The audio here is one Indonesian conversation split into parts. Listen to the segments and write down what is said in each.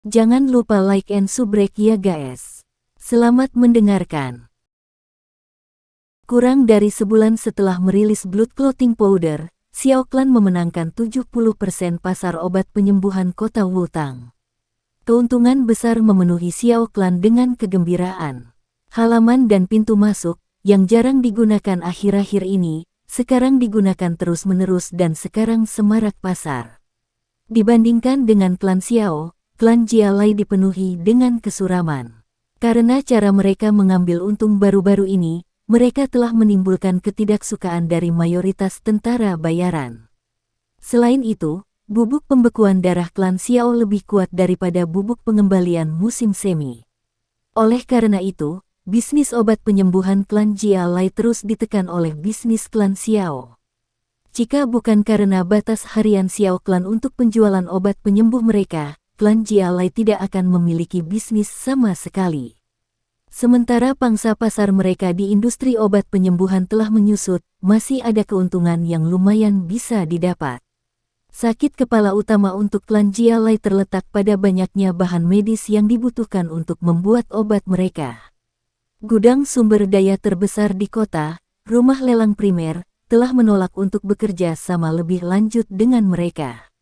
Jangan lupa like and subrek ya guys. Selamat mendengarkan. Kurang dari sebulan setelah merilis Blood Clotting Powder, Xiao Clan memenangkan 70% pasar obat penyembuhan kota Wutang. Keuntungan besar memenuhi Xiao Clan dengan kegembiraan. Halaman dan pintu masuk, yang jarang digunakan akhir-akhir ini, sekarang digunakan terus-menerus dan sekarang semarak pasar. Dibandingkan dengan klan Xiao, klan Jialai dipenuhi dengan kesuraman. Karena cara mereka mengambil untung baru-baru ini, mereka telah menimbulkan ketidaksukaan dari mayoritas tentara bayaran. Selain itu, bubuk pembekuan darah klan Xiao lebih kuat daripada bubuk pengembalian musim semi. Oleh karena itu, bisnis obat penyembuhan klan Jialai terus ditekan oleh bisnis klan Xiao. Jika bukan karena batas harian Xiao Clan untuk penjualan obat penyembuh mereka, klan Jialai tidak akan memiliki bisnis sama sekali. Sementara pangsa pasar mereka di industri obat penyembuhan telah menyusut, masih ada keuntungan yang lumayan bisa didapat. Sakit kepala utama untuk klan Jialai terletak pada banyaknya bahan medis yang dibutuhkan untuk membuat obat mereka. Gudang sumber daya terbesar di kota, rumah lelang primer, telah menolak untuk bekerja sama lebih lanjut dengan mereka.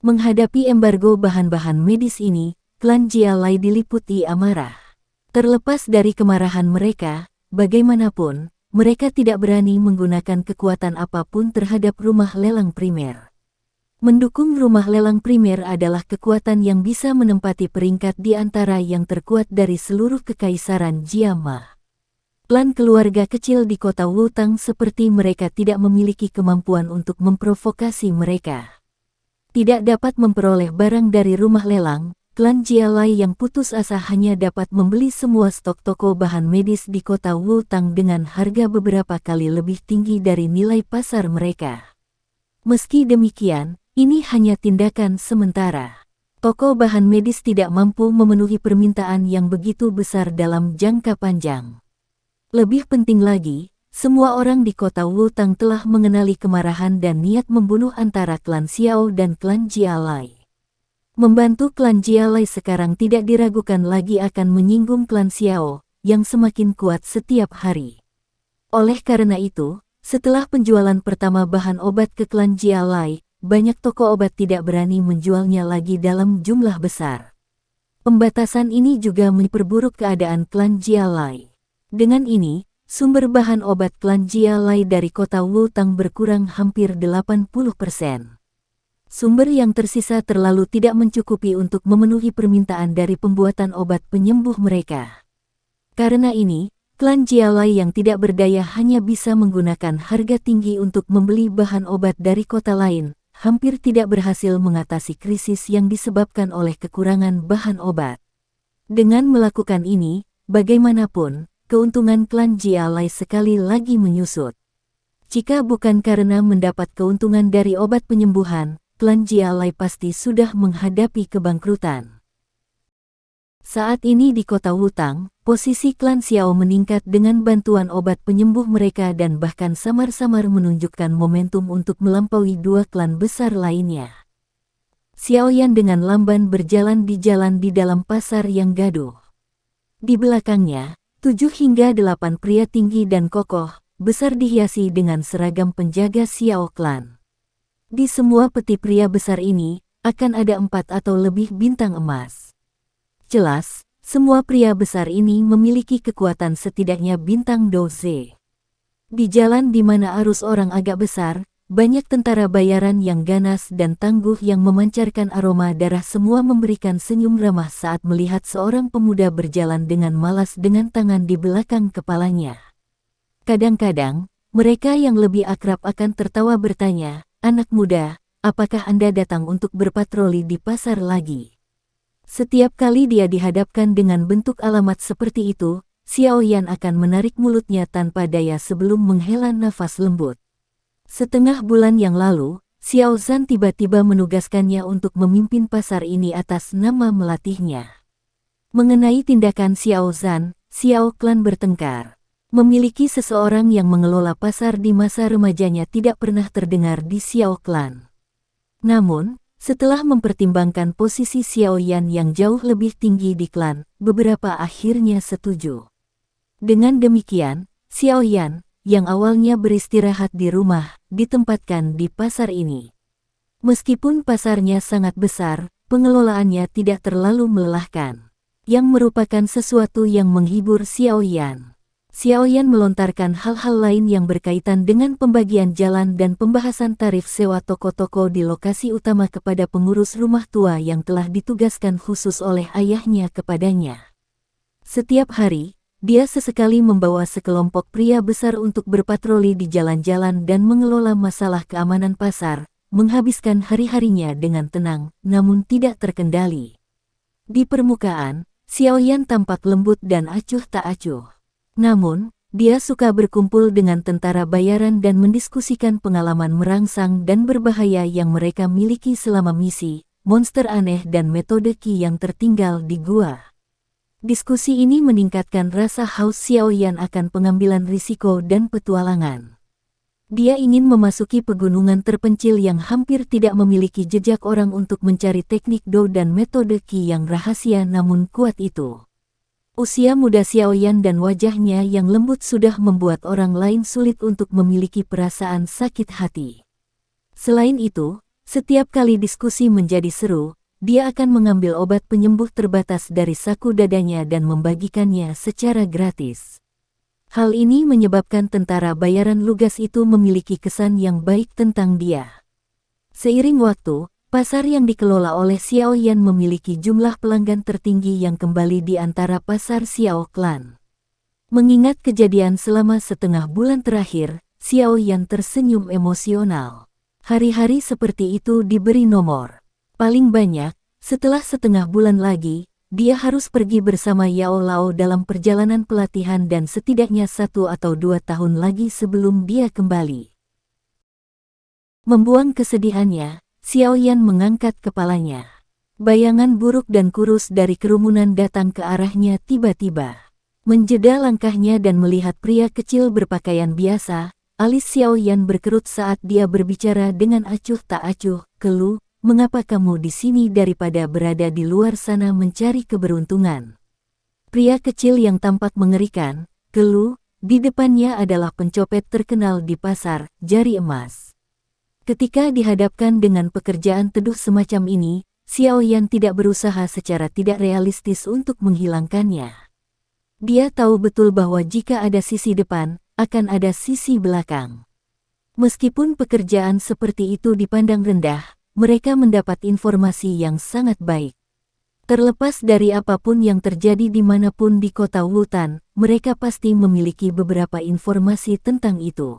Menghadapi embargo bahan-bahan medis ini, klan Jialai diliputi amarah. Terlepas dari kemarahan mereka, bagaimanapun, mereka tidak berani menggunakan kekuatan apapun terhadap rumah lelang primer. Mendukung rumah lelang primer adalah kekuatan yang bisa menempati peringkat di antara yang terkuat dari seluruh kekaisaran Jiama. Klan keluarga kecil di kota Wutang seperti mereka tidak memiliki kemampuan untuk memprovokasi mereka. Tidak dapat memperoleh barang dari rumah lelang, klan Jialai yang putus asa hanya dapat membeli semua stok toko bahan medis di kota Wutang dengan harga beberapa kali lebih tinggi dari nilai pasar mereka. Meski demikian, ini hanya tindakan sementara. Toko bahan medis tidak mampu memenuhi permintaan yang begitu besar dalam jangka panjang. Lebih penting lagi, semua orang di kota Wutang telah mengenali kemarahan dan niat membunuh antara klan Xiao dan klan Jialai. Membantu klan Jialai sekarang tidak diragukan lagi akan menyinggung klan Xiao, yang semakin kuat setiap hari. Oleh karena itu, setelah penjualan pertama bahan obat ke klan Jialai, banyak toko obat tidak berani menjualnya lagi dalam jumlah besar. Pembatasan ini juga memperburuk keadaan klan Jialai. Dengan ini, sumber bahan obat klan Jialai dari kota Wutang berkurang hampir 80%. Sumber yang tersisa terlalu tidak mencukupi untuk memenuhi permintaan dari pembuatan obat penyembuh mereka. Karena ini, klan Jialai yang tidak berdaya hanya bisa menggunakan harga tinggi untuk membeli bahan obat dari kota lain, hampir tidak berhasil mengatasi krisis yang disebabkan oleh kekurangan bahan obat. Dengan melakukan ini, bagaimanapun, keuntungan klan Jialai sekali lagi menyusut. Jika bukan karena mendapat keuntungan dari obat penyembuhan, klan Jialai pasti sudah menghadapi kebangkrutan. Saat ini di kota Wutang, posisi klan Xiao meningkat dengan bantuan obat penyembuh mereka dan bahkan samar-samar menunjukkan momentum untuk melampaui dua klan besar lainnya. Xiaoyan dengan lamban berjalan di jalan di dalam pasar yang gaduh. Di belakangnya, 7 hingga 8 pria tinggi dan kokoh, besar dihiasi dengan seragam penjaga Xiao Clan. Di semua peti pria besar ini, akan ada 4 atau lebih bintang emas. Jelas, semua pria besar ini memiliki kekuatan setidaknya bintang 12. Di jalan di mana arus orang agak besar, banyak tentara bayaran yang ganas dan tangguh yang memancarkan aroma darah semua memberikan senyum ramah saat melihat seorang pemuda berjalan dengan malas dengan tangan di belakang kepalanya. Kadang-kadang, mereka yang lebih akrab akan tertawa bertanya, "Anak muda, apakah Anda datang untuk berpatroli di pasar lagi?" Setiap kali dia dihadapkan dengan bentuk alamat seperti itu, Xiaoyan akan menarik mulutnya tanpa daya sebelum menghela nafas lembut. Setengah bulan yang lalu, Xiao Zhan tiba-tiba menugaskannya untuk memimpin pasar ini atas nama melatihnya. Mengenai tindakan Xiao Zhan, Xiao Clan bertengkar. Memiliki seseorang yang mengelola pasar di masa remajanya tidak pernah terdengar di Xiao Clan. Namun, Setelah mempertimbangkan posisi Xiao Yan yang jauh lebih tinggi di klan, beberapa akhirnya setuju. Dengan demikian, Xiao Yan, yang awalnya beristirahat di rumah, ditempatkan di pasar ini. Meskipun pasarnya sangat besar, pengelolaannya tidak terlalu melelahkan, yang merupakan sesuatu yang menghibur Xiao Yan. Xiao Yan melontarkan hal-hal lain yang berkaitan dengan pembagian jalan dan pembahasan tarif sewa toko-toko di lokasi utama kepada pengurus rumah tua yang telah ditugaskan khusus oleh ayahnya kepadanya. Setiap hari, dia sesekali membawa sekelompok pria besar untuk berpatroli di jalan-jalan dan mengelola masalah keamanan pasar, menghabiskan hari-harinya dengan tenang, namun tidak terkendali. Di permukaan, Xiao Yan tampak lembut dan acuh tak acuh. Namun, dia suka berkumpul dengan tentara bayaran dan mendiskusikan pengalaman merangsang dan berbahaya yang mereka miliki selama misi, monster aneh dan metode Qi yang tertinggal di gua. Diskusi ini meningkatkan rasa haus Xiao Yan akan pengambilan risiko dan petualangan. Dia ingin memasuki pegunungan terpencil yang hampir tidak memiliki jejak orang untuk mencari teknik Do dan metode Qi yang rahasia namun kuat itu. Usia muda Xiao Yan dan wajahnya yang lembut sudah membuat orang lain sulit untuk memiliki perasaan sakit hati. Selain itu, setiap kali diskusi menjadi seru, dia akan mengambil obat penyembuh terbatas dari saku dadanya dan membagikannya secara gratis. Hal ini menyebabkan tentara bayaran lugas itu memiliki kesan yang baik tentang dia. Seiring waktu, pasar yang dikelola oleh Xiao Yan memiliki jumlah pelanggan tertinggi yang kembali di antara pasar Xiao Clan. Mengingat kejadian selama setengah bulan terakhir, Xiao Yan tersenyum emosional. Hari-hari seperti itu diberi nomor. Paling banyak, setelah setengah bulan lagi, dia harus pergi bersama Yao Lao dalam perjalanan pelatihan dan setidaknya 1 atau 2 tahun lagi sebelum dia kembali. Membuang kesedihannya, Xiao Yan mengangkat kepalanya. Bayangan buruk dan kurus dari kerumunan datang ke arahnya tiba-tiba. Menjeda langkahnya dan melihat pria kecil berpakaian biasa, alis Xiao Yan berkerut saat dia berbicara dengan acuh tak acuh, "Keluh, mengapa kamu di sini daripada berada di luar sana mencari keberuntungan?" Pria kecil yang tampak mengerikan, keluh, di depannya adalah pencopet terkenal di pasar, Jari Emas. Ketika dihadapkan dengan pekerjaan teduh semacam ini, Xiao Yan tidak berusaha secara tidak realistis untuk menghilangkannya. Dia tahu betul bahwa jika ada sisi depan, akan ada sisi belakang. Meskipun pekerjaan seperti itu dipandang rendah, mereka mendapat informasi yang sangat baik. Terlepas dari apapun yang terjadi dimanapun di kota Wutan, mereka pasti memiliki beberapa informasi tentang itu.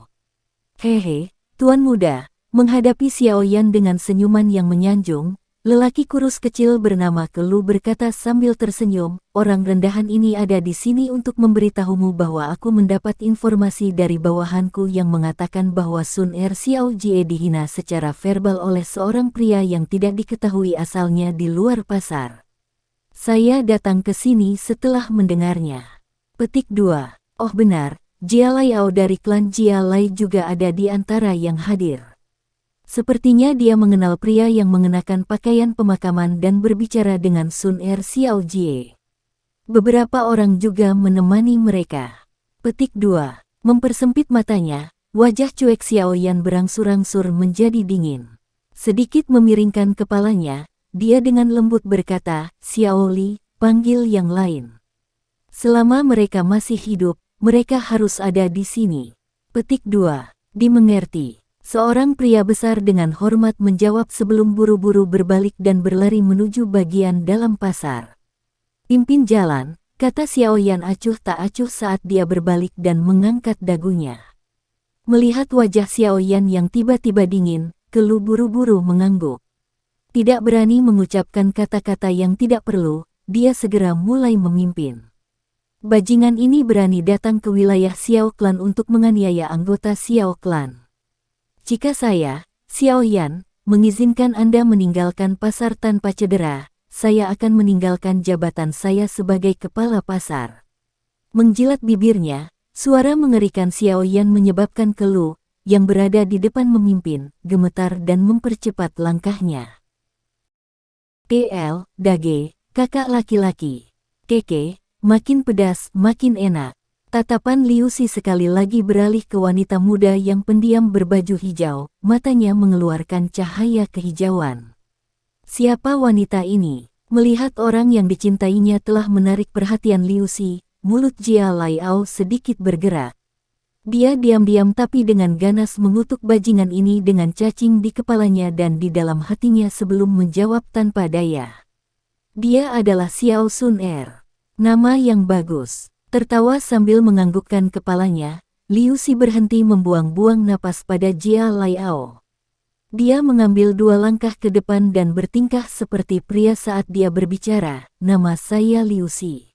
"Hehe, Tuan Muda," menghadapi Xiao Yan dengan senyuman yang menyanjung, lelaki kurus kecil bernama Keluh berkata sambil tersenyum, "Orang rendahan ini ada di sini untuk memberitahumu bahwa aku mendapat informasi dari bawahanku yang mengatakan bahwa Sun Er Xiao Jie dihina secara verbal oleh seorang pria yang tidak diketahui asalnya di luar pasar. Saya datang ke sini setelah mendengarnya." Petik 2. Oh benar, Jia Laiao dari klan Jia Lai juga ada di antara yang hadir. Sepertinya dia mengenal pria yang mengenakan pakaian pemakaman dan berbicara dengan Sun Er Xiao Jie. Beberapa orang juga menemani mereka. Petik 2. Mempersempit matanya, wajah cuek Xiao Yan berangsur-angsur menjadi dingin. Sedikit memiringkan kepalanya, dia dengan lembut berkata, "Xiao Li, panggil yang lain. Selama mereka masih hidup, mereka harus ada di sini." Petik 2. Dimengerti. Seorang pria besar dengan hormat menjawab sebelum buru-buru berbalik dan berlari menuju bagian dalam pasar. "Pimpin jalan," kata Xiao Yan acuh tak acuh saat dia berbalik dan mengangkat dagunya. Melihat wajah Xiao Yan yang tiba-tiba dingin, Keluh buru-buru mengangguk. Tidak berani mengucapkan kata-kata yang tidak perlu, dia segera mulai memimpin. Bajingan ini berani datang ke wilayah Xiao Clan untuk menganiaya anggota Xiao Clan. "Jika saya, Xiao Yan, mengizinkan Anda meninggalkan pasar tanpa cedera, saya akan meninggalkan jabatan saya sebagai kepala pasar." Menjilat bibirnya, suara mengerikan Xiao Yan menyebabkan Keluh, yang berada di depan memimpin, gemetar dan mempercepat langkahnya. Dage, kakak laki-laki. Keke, makin pedas, makin enak. Tatapan Liu Si sekali lagi beralih ke wanita muda yang pendiam berbaju hijau, matanya mengeluarkan cahaya kehijauan. Siapa wanita ini? Melihat orang yang dicintainya telah menarik perhatian Liu Si, mulut Jia Laiao sedikit bergerak. Dia diam-diam tapi dengan ganas mengutuk bajingan ini dengan cacing di kepalanya dan di dalam hatinya sebelum menjawab tanpa daya. Dia adalah Xiao Sun Er. Nama yang bagus. Tertawa sambil menganggukkan kepalanya, Liu Si berhenti membuang-buang napas pada Jia Laiao. Dia mengambil 2 langkah ke depan dan bertingkah seperti pria saat dia berbicara, "Nama saya Liu Si.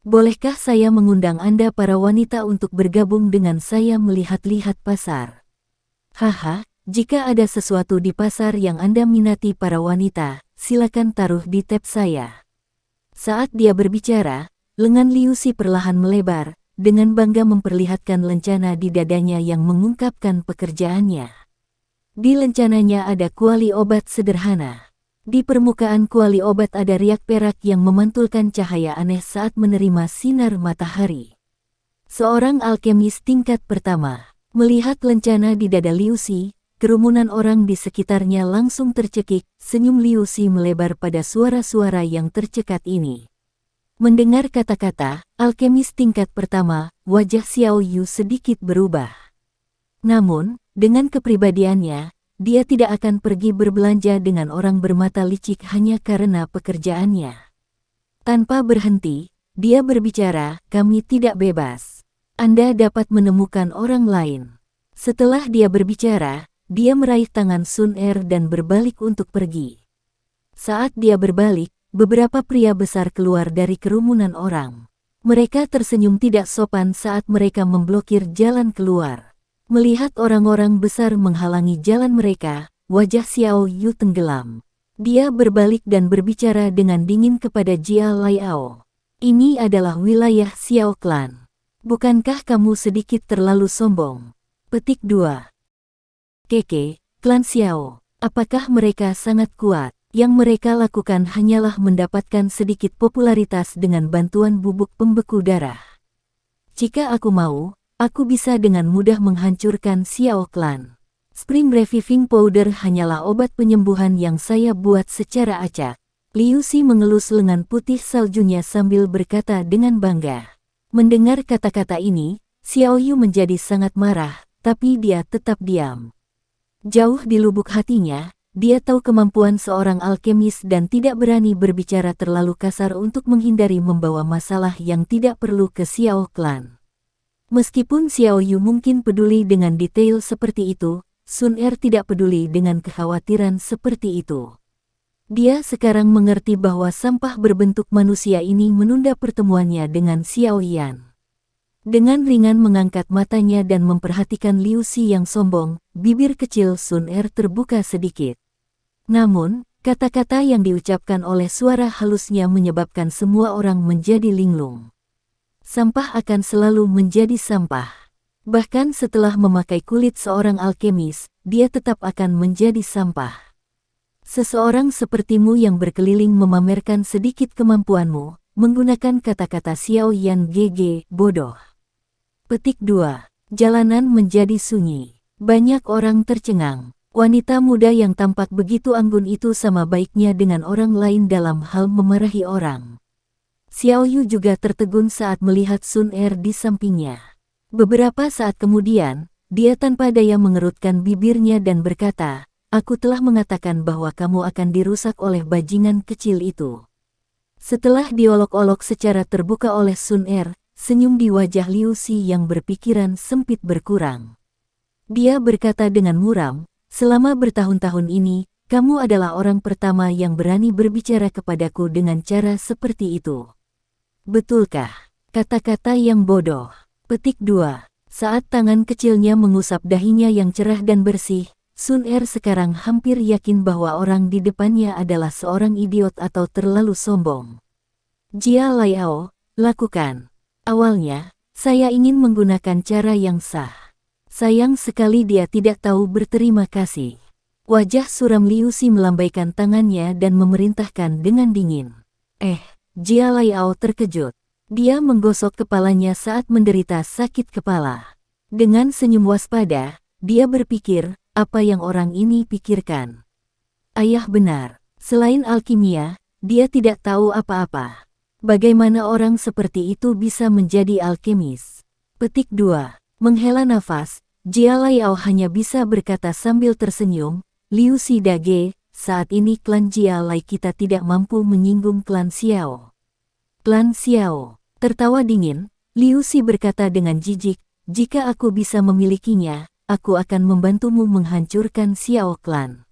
Bolehkah saya mengundang Anda para wanita untuk bergabung dengan saya melihat-lihat pasar? Haha, jika ada sesuatu di pasar yang Anda minati para wanita, silakan taruh di tab saya." Saat dia berbicara, lengan Liu Si perlahan melebar, dengan bangga memperlihatkan lencana di dadanya yang mengungkapkan pekerjaannya. Di lencananya ada kuali obat sederhana. Di permukaan kuali obat ada riak perak yang memantulkan cahaya aneh saat menerima sinar matahari. Seorang alkemis tingkat pertama. Melihat lencana di dada Liu Si, kerumunan orang di sekitarnya langsung tercekik, senyum Liu Si melebar pada suara-suara yang tercekat ini. Mendengar kata-kata, alkemis tingkat pertama, wajah Xiao Yu sedikit berubah. Namun, dengan kepribadiannya, dia tidak akan pergi berbelanja dengan orang bermata licik hanya karena pekerjaannya. Tanpa berhenti, dia berbicara, "Kami tidak bebas. Anda dapat menemukan orang lain." Setelah dia berbicara, dia meraih tangan Sun Er dan berbalik untuk pergi. Saat dia berbalik, beberapa pria besar keluar dari kerumunan orang. Mereka tersenyum tidak sopan saat mereka memblokir jalan keluar. Melihat orang-orang besar menghalangi jalan mereka, wajah Xiao Yu tenggelam. Dia berbalik dan berbicara dengan dingin kepada Jia Laiao. "Ini adalah wilayah Xiao Clan. Bukankah kamu sedikit terlalu sombong?" Petik 2. Keke, klan Xiao. Apakah mereka sangat kuat? Yang mereka lakukan hanyalah mendapatkan sedikit popularitas dengan bantuan bubuk pembeku darah. Jika aku mau, aku bisa dengan mudah menghancurkan Xiao Clan. Spring Reviving Powder hanyalah obat penyembuhan yang saya buat secara acak. Liu Si mengelus lengan putih saljunya sambil berkata dengan bangga. Mendengar kata-kata ini, Xiao Yu menjadi sangat marah, tapi dia tetap diam. Jauh di lubuk hatinya, dia tahu kemampuan seorang alkemis dan tidak berani berbicara terlalu kasar untuk menghindari membawa masalah yang tidak perlu ke Xiao Clan. Meskipun Xiao Yu mungkin peduli dengan detail seperti itu, Sun Er tidak peduli dengan kekhawatiran seperti itu. Dia sekarang mengerti bahwa sampah berbentuk manusia ini menunda pertemuannya dengan Xiao Yan. Dengan ringan mengangkat matanya dan memperhatikan Liu Si yang sombong, bibir kecil Sun Er terbuka sedikit. Namun, kata-kata yang diucapkan oleh suara halusnya menyebabkan semua orang menjadi linglung. Sampah akan selalu menjadi sampah. Bahkan setelah memakai kulit seorang alkemis, dia tetap akan menjadi sampah. Seseorang sepertimu yang berkeliling memamerkan sedikit kemampuanmu, menggunakan kata-kata Xiao Yan GG, bodoh. Petik 2. Jalanan menjadi sunyi. Banyak orang tercengang. Wanita muda yang tampak begitu anggun itu sama baiknya dengan orang lain dalam hal memarahi orang. Xiao Yu juga tertegun saat melihat Sun Er di sampingnya. Beberapa saat kemudian, dia tanpa daya mengerutkan bibirnya dan berkata, "Aku telah mengatakan bahwa kamu akan dirusak oleh bajingan kecil itu." Setelah diolok-olok secara terbuka oleh Sun Er, senyum di wajah Liu Si yang berpikiran sempit berkurang. Dia berkata dengan muram, "Selama bertahun-tahun ini, kamu adalah orang pertama yang berani berbicara kepadaku dengan cara seperti itu. Betulkah?" Kata-kata yang bodoh. Petik 2. Saat tangan kecilnya mengusap dahinya yang cerah dan bersih, Sun Er sekarang hampir yakin bahwa orang di depannya adalah seorang idiot atau terlalu sombong. "Jia Laiao, lakukan. Awalnya, saya ingin menggunakan cara yang sah. Sayang sekali dia tidak tahu berterima kasih." Wajah suram Liu Si melambaikan tangannya dan memerintahkan dengan dingin. Jia Laiao terkejut. Dia menggosok kepalanya saat menderita sakit kepala. Dengan senyum waspada, dia berpikir, apa yang orang ini pikirkan? Ayah benar. Selain alkimia, dia tidak tahu apa-apa. Bagaimana orang seperti itu bisa menjadi alkemis? Petik 2. Menghela nafas, Jia Laiao hanya bisa berkata sambil tersenyum, Liu Si Dage, saat ini klan Jia Lai kita tidak mampu menyinggung klan Xiao. Klan Xiao. Tertawa dingin, Liu Si berkata dengan jijik, jika aku bisa memilikinya, aku akan membantumu menghancurkan Xiao Clan.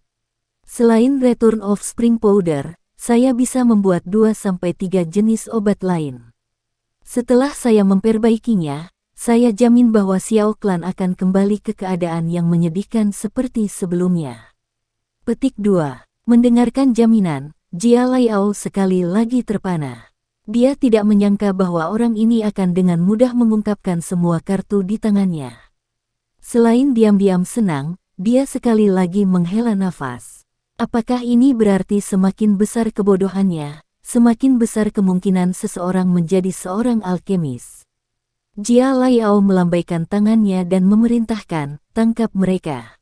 Selain Return of Spring Powder, saya bisa membuat 2-3 jenis obat lain. Setelah saya memperbaikinya, saya jamin bahwa Xiao Clan akan kembali ke keadaan yang menyedihkan seperti sebelumnya. Petik 2. Mendengarkan jaminan, Jia Laiao sekali lagi terpana. Dia tidak menyangka bahwa orang ini akan dengan mudah mengungkapkan semua kartu di tangannya. Selain diam-diam senang, dia sekali lagi menghela nafas. Apakah ini berarti semakin besar kebodohannya, semakin besar kemungkinan seseorang menjadi seorang alkemis? Jia Laiao melambaikan tangannya dan memerintahkan, tangkap mereka.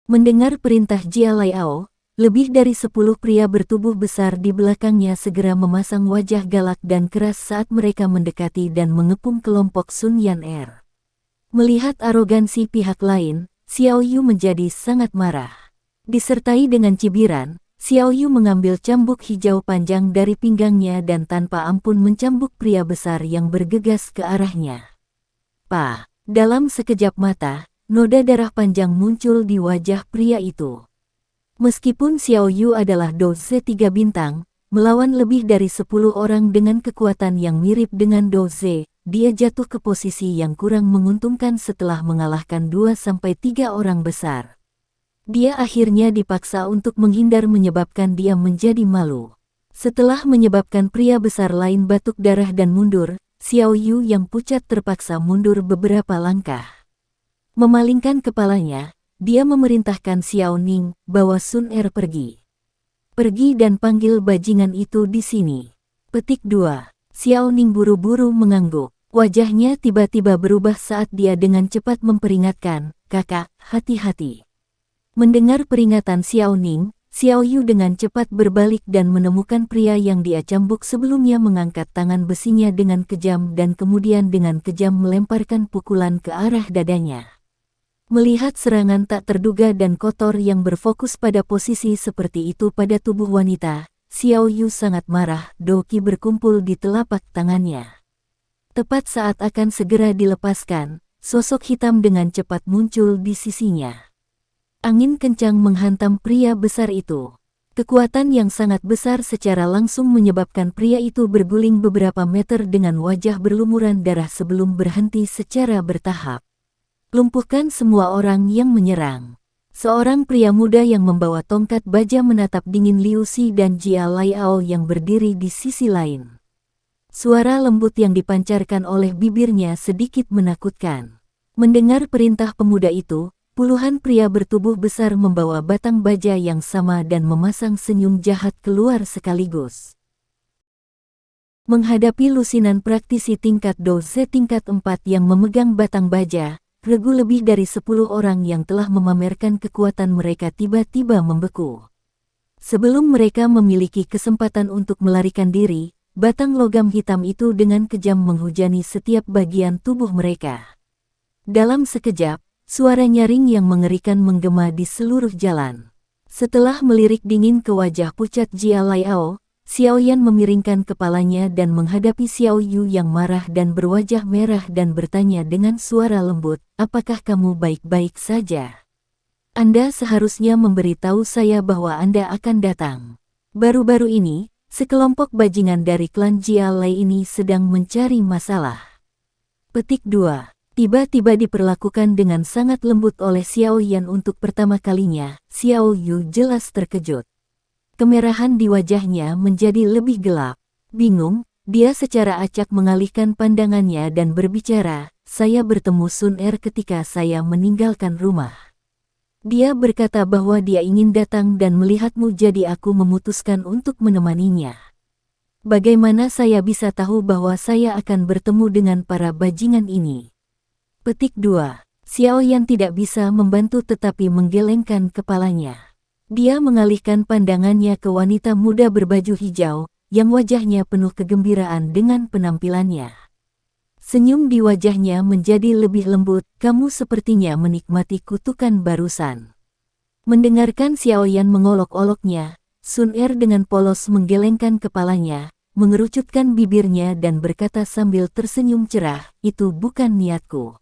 Mendengar perintah Jia Laiao, lebih dari 10 pria bertubuh besar di belakangnya segera memasang wajah galak dan keras saat mereka mendekati dan mengepung kelompok Sun Yan Er. Melihat arogansi pihak lain, Xiao Yu menjadi sangat marah. Disertai dengan cibiran, Xiao Yu mengambil cambuk hijau panjang dari pinggangnya dan tanpa ampun mencambuk pria besar yang bergegas ke arahnya. Dalam sekejap mata, noda darah panjang muncul di wajah pria itu. Meskipun Xiao Yu adalah Doze 3 bintang, melawan lebih dari 10 orang dengan kekuatan yang mirip dengan Doze, dia jatuh ke posisi yang kurang menguntungkan setelah mengalahkan 2-3 orang besar. Dia akhirnya dipaksa untuk menghindar menyebabkan dia menjadi malu. Setelah menyebabkan pria besar lain batuk darah dan mundur, Xiao Yu yang pucat terpaksa mundur beberapa langkah. Memalingkan kepalanya, dia memerintahkan Xiao Ning, bawa Sun Er pergi. Pergi dan panggil bajingan itu di sini. Petik 2. Xiao Ning buru-buru mengangguk. Wajahnya tiba-tiba berubah saat dia dengan cepat memperingatkan, kakak, hati-hati. Mendengar peringatan Xiao Ning, Xiao Yu dengan cepat berbalik dan menemukan pria yang dia cambuk sebelumnya mengangkat tangan besinya dengan kejam dan kemudian dengan kejam melemparkan pukulan ke arah dadanya. Melihat serangan tak terduga dan kotor yang berfokus pada posisi seperti itu pada tubuh wanita, Xiao Yu sangat marah, Doki berkumpul di telapak tangannya. Tepat saat akan segera dilepaskan, sosok hitam dengan cepat muncul di sisinya. Angin kencang menghantam pria besar itu. Kekuatan yang sangat besar secara langsung menyebabkan pria itu berguling beberapa meter dengan wajah berlumuran darah sebelum berhenti secara bertahap. Lumpuhkan semua orang yang menyerang. Seorang pria muda yang membawa tongkat baja menatap dingin Liu Si dan Jia Laiao yang berdiri di sisi lain. Suara lembut yang dipancarkan oleh bibirnya sedikit menakutkan. Mendengar perintah pemuda itu, puluhan pria bertubuh besar membawa batang baja yang sama dan memasang senyum jahat keluar sekaligus. Menghadapi lusinan praktisi tingkat Doze tingkat 4 yang memegang batang baja, regu lebih dari 10 orang yang telah memamerkan kekuatan mereka tiba-tiba membeku. Sebelum mereka memiliki kesempatan untuk melarikan diri, batang logam hitam itu dengan kejam menghujani setiap bagian tubuh mereka. Dalam sekejap, suara nyaring yang mengerikan menggema di seluruh jalan. Setelah melirik dingin ke wajah pucat Jia Laiao, Xiao Yan memiringkan kepalanya dan menghadapi Xiao Yu yang marah dan berwajah merah dan bertanya dengan suara lembut, apakah kamu baik-baik saja? Anda seharusnya memberitahu saya bahwa Anda akan datang. Baru-baru ini, sekelompok bajingan dari klan Jia Lai ini sedang mencari masalah. Petik 2. Tiba-tiba diperlakukan dengan sangat lembut oleh Xiao Yan untuk pertama kalinya, Xiao Yu jelas terkejut. Kemerahan di wajahnya menjadi lebih gelap. Bingung, dia secara acak mengalihkan pandangannya dan berbicara, saya bertemu Sun Er ketika saya meninggalkan rumah. Dia berkata bahwa dia ingin datang dan melihatmu, jadi aku memutuskan untuk menemaninya. Bagaimana saya bisa tahu bahwa saya akan bertemu dengan para bajingan ini? Petik 2. Xiao Yan tidak bisa membantu tetapi menggelengkan kepalanya. Dia mengalihkan pandangannya ke wanita muda berbaju hijau, yang wajahnya penuh kegembiraan dengan penampilannya. Senyum di wajahnya menjadi lebih lembut, kamu sepertinya menikmati kutukan barusan. Mendengarkan Xiao Yan mengolok-oloknya, Sun Er dengan polos menggelengkan kepalanya, mengerucutkan bibirnya dan berkata sambil tersenyum cerah, itu bukan niatku.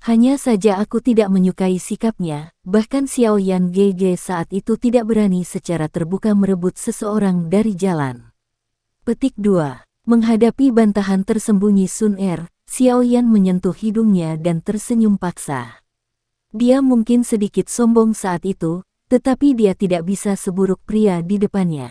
Hanya saja aku tidak menyukai sikapnya, bahkan Xiao Yan GG saat itu tidak berani secara terbuka merebut seseorang dari jalan. Petik 2. Menghadapi bantahan tersembunyi Sun Er, Xiao Yan menyentuh hidungnya dan tersenyum paksa. Dia mungkin sedikit sombong saat itu, tetapi dia tidak bisa seburuk pria di depannya.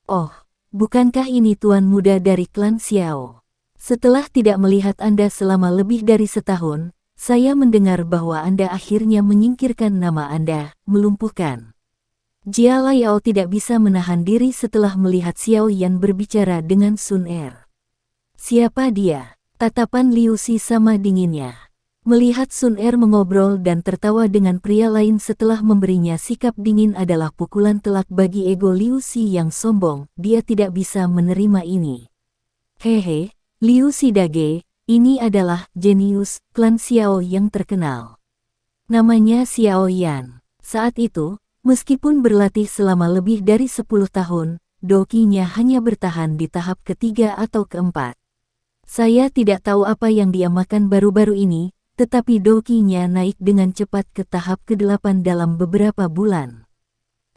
Oh, bukankah ini tuan muda dari klan Xiao? Setelah tidak melihat Anda selama lebih dari setahun, saya mendengar bahwa Anda akhirnya menyingkirkan nama Anda, melumpuhkan. Jia Laiao tidak bisa menahan diri setelah melihat Xiao Yan berbicara dengan Sun Er. Siapa dia? Tatapan Liu Si sama dinginnya. Melihat Sun Er mengobrol dan tertawa dengan pria lain setelah memberinya sikap dingin adalah pukulan telak bagi ego Liu Si yang sombong, dia tidak bisa menerima ini. Hehe, Liu Si Dage, ini adalah jenius klan Xiao yang terkenal. Namanya Xiao Yan. Saat itu, meskipun berlatih selama lebih dari 10 tahun, dokinya hanya bertahan di tahap ketiga atau keempat. Saya tidak tahu apa yang dia makan baru-baru ini, tetapi dokinya naik dengan cepat ke tahap ke-8 dalam beberapa bulan.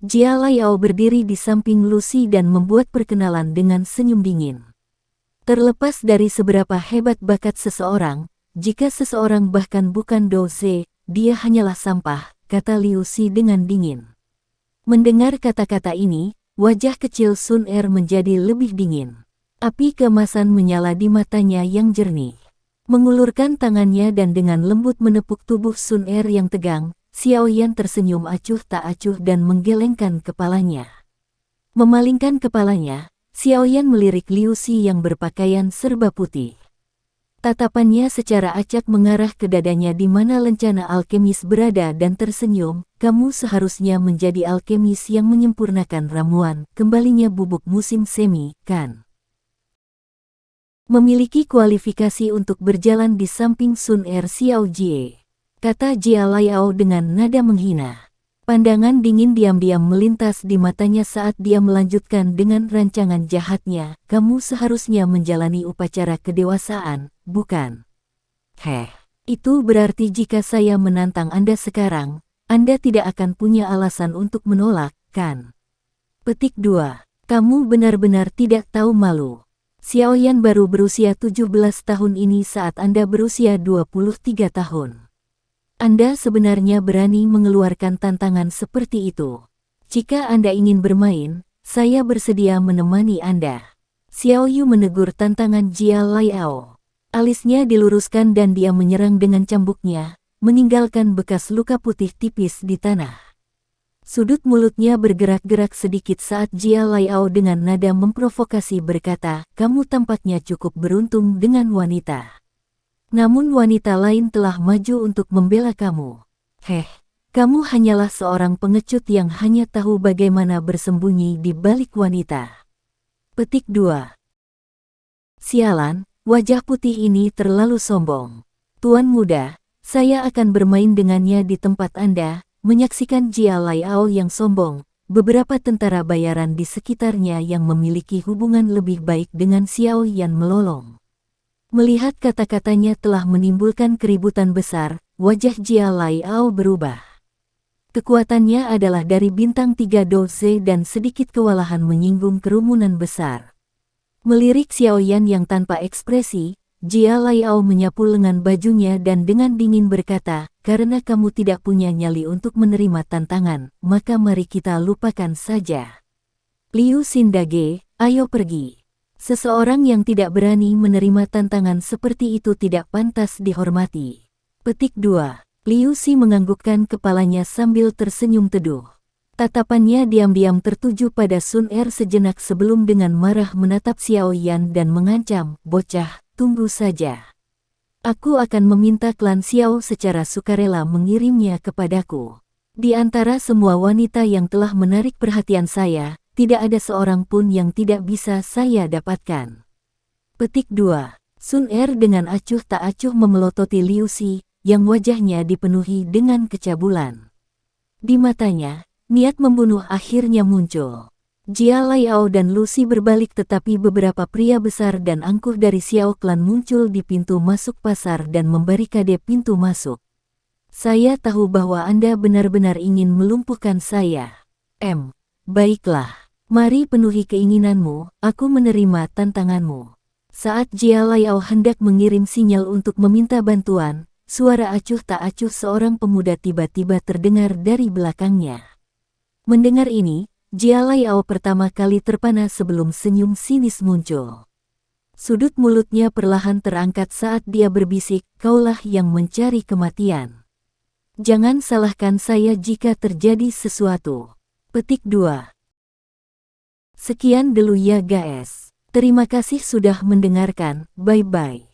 Jia Laiao berdiri di samping Lucy dan membuat perkenalan dengan senyum dingin. Terlepas dari seberapa hebat bakat seseorang, jika seseorang bahkan bukan doze, dia hanyalah sampah, kata Liu Si dengan dingin. Mendengar kata-kata ini, wajah kecil Sun Er menjadi lebih dingin. Api keemasan menyala di matanya yang jernih. Mengulurkan tangannya dan dengan lembut menepuk tubuh Sun Er yang tegang, Xiao Yan tersenyum acuh tak acuh dan menggelengkan kepalanya. Memalingkan kepalanya, Xiao Yan melirik Liu Si yang berpakaian serba putih. Tatapannya secara acak mengarah ke dadanya di mana lencana alkemis berada dan tersenyum, kamu seharusnya menjadi alkemis yang menyempurnakan ramuan, kembalinya bubuk musim semi, kan? Memiliki kualifikasi untuk berjalan di samping Sun Er Xiao Jie, kata Jia Laiao dengan nada menghina. Pandangan dingin diam-diam melintas di matanya saat dia melanjutkan dengan rancangan jahatnya, kamu seharusnya menjalani upacara kedewasaan, bukan? Heh, itu berarti jika saya menantang Anda sekarang, Anda tidak akan punya alasan untuk menolak, kan? Petik 2. Kamu benar-benar tidak tahu malu. Xiao Yan baru berusia 17 tahun ini saat Anda berusia 23 tahun. Anda sebenarnya berani mengeluarkan tantangan seperti itu. Jika Anda ingin bermain, saya bersedia menemani Anda. Xiao Yu menegur tantangan Jia Laiao. Alisnya diluruskan dan dia menyerang dengan cambuknya, meninggalkan bekas luka putih tipis di tanah. Sudut mulutnya bergerak-gerak sedikit saat Jia Laiao dengan nada memprovokasi berkata, kamu tampaknya cukup beruntung dengan wanita. Namun wanita lain telah maju untuk membela kamu. Heh, kamu hanyalah seorang pengecut yang hanya tahu bagaimana bersembunyi di balik wanita. Petik 2. Sialan, wajah putih ini terlalu sombong. Tuan muda, saya akan bermain dengannya di tempat Anda. Menyaksikan Jia Laiao yang sombong, beberapa tentara bayaran di sekitarnya yang memiliki hubungan lebih baik dengan Xiao Yan melolong. Melihat kata-katanya telah menimbulkan keributan besar, wajah Jia Laiao berubah. Kekuatannya adalah dari bintang 3 doze dan sedikit kewalahan menyinggung kerumunan besar. Melirik Xiao Yan yang tanpa ekspresi, Jia Laiao menyapu lengan bajunya dan dengan dingin berkata, karena kamu tidak punya nyali untuk menerima tantangan, maka mari kita lupakan saja. Liu Xindage, ayo pergi. Seseorang yang tidak berani menerima tantangan seperti itu tidak pantas dihormati. Petik 2. Liu Xi menganggukkan kepalanya sambil tersenyum teduh. Tatapannya diam-diam tertuju pada Sun Er sejenak sebelum dengan marah menatap Xiao Yan dan mengancam, "Bocah, tunggu saja. Aku akan meminta klan Xiao secara sukarela mengirimnya kepadaku. Di antara semua wanita yang telah menarik perhatian saya, tidak ada seorang pun yang tidak bisa saya dapatkan." Petik 2. Sun Er dengan acuh tak acuh memelototi Liu Xi, yang wajahnya dipenuhi dengan kecabulan. Di matanya, niat membunuh akhirnya muncul. Jia Laiao dan Lu Xi berbalik tetapi beberapa pria besar dan angkuh dari Xiao Clan muncul di pintu masuk pasar dan membarikade pintu masuk. "Saya tahu bahwa Anda benar-benar ingin melumpuhkan saya. Baiklah. Mari penuhi keinginanmu, aku menerima tantanganmu." Saat Jia Laiao hendak mengirim sinyal untuk meminta bantuan, suara acuh tak acuh seorang pemuda tiba-tiba terdengar dari belakangnya. Mendengar ini, Jia Laiao pertama kali terpana sebelum senyum sinis muncul. Sudut mulutnya perlahan terangkat saat dia berbisik, "Kaulah yang mencari kematian. Jangan salahkan saya jika terjadi sesuatu." Petik 2. Sekian dulu ya guys. Terima kasih sudah mendengarkan, bye-bye.